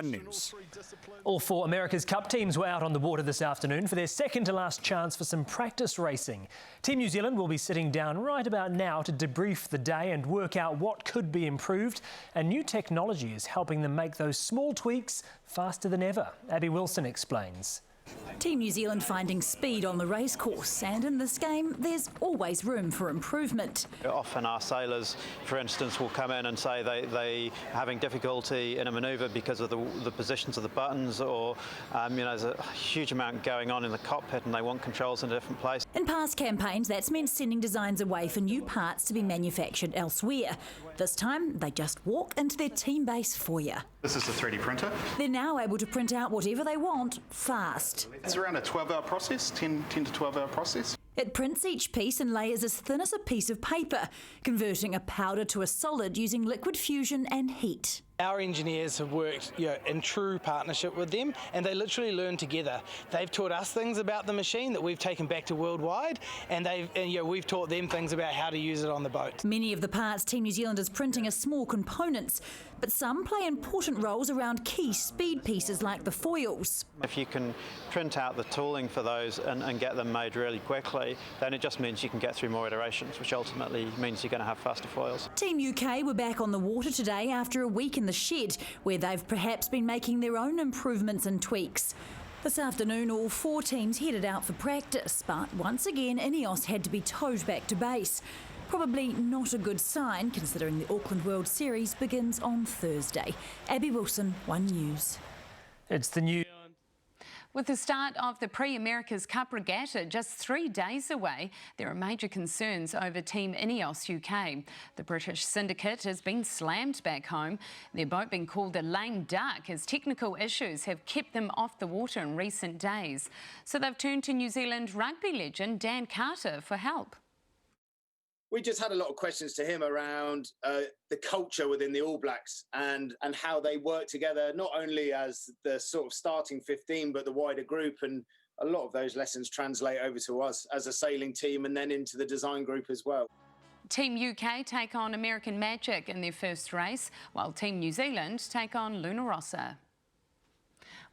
News. All four America's Cup teams were out on the water this afternoon for their second to last chance for some practice racing. Team New Zealand will be sitting down right about now to debrief the day and work out what could be improved. And new technology is helping them make those small tweaks faster than ever. Abby Wilson explains. Team New Zealand finding speed on the racecourse, and in this game there's always room for improvement. Often our sailors, for instance, will come in and say they having difficulty in a manoeuvre because of the positions of the buttons, or there's a huge amount going on in the cockpit and they want controls in a different place. In past campaigns, that's meant sending designs away for new parts to be manufactured elsewhere. This time, they just walk into their team base foyer. This is a 3D printer. They're now able to print out whatever they want fast. It's around a 12-hour process, 10 to 12-hour process. It prints each piece in layers as thin as a piece of paper, converting a powder to a solid using liquid fusion and heat. Our engineers have worked in true partnership with them, and they literally learn together. They've taught us things about the machine that we've taken back to worldwide, and we've taught them things about how to use it on the boat. Many of the parts Team New Zealand is printing are small components, but some play important roles around key speed pieces like the foils. If you can print out the tooling for those and get them made really quickly, then it just means you can get through more iterations, which ultimately means you're going to have faster foils. Team UK were back on the water today after a week in the shed, where they've perhaps been making their own improvements and tweaks. This afternoon, all four teams headed out for practice, but once again, Ineos had to be towed back to base. Probably not a good sign, considering the Auckland World Series begins on Thursday. Abby Wilson, One News. It's the new. With the start of the Pre-America's Cup Regatta just 3 days away, there are major concerns over Team Ineos UK. The British syndicate has been slammed back home, their boat being called a lame duck as technical issues have kept them off the water in recent days. So they've turned to New Zealand rugby legend Dan Carter for help. We just had a lot of questions to him around the culture within the All Blacks and how they work together, not only as the sort of starting 15, but the wider group. And a lot of those lessons translate over to us as a sailing team and then into the design group as well. Team UK take on American Magic in their first race, while Team New Zealand take on Luna Rossa.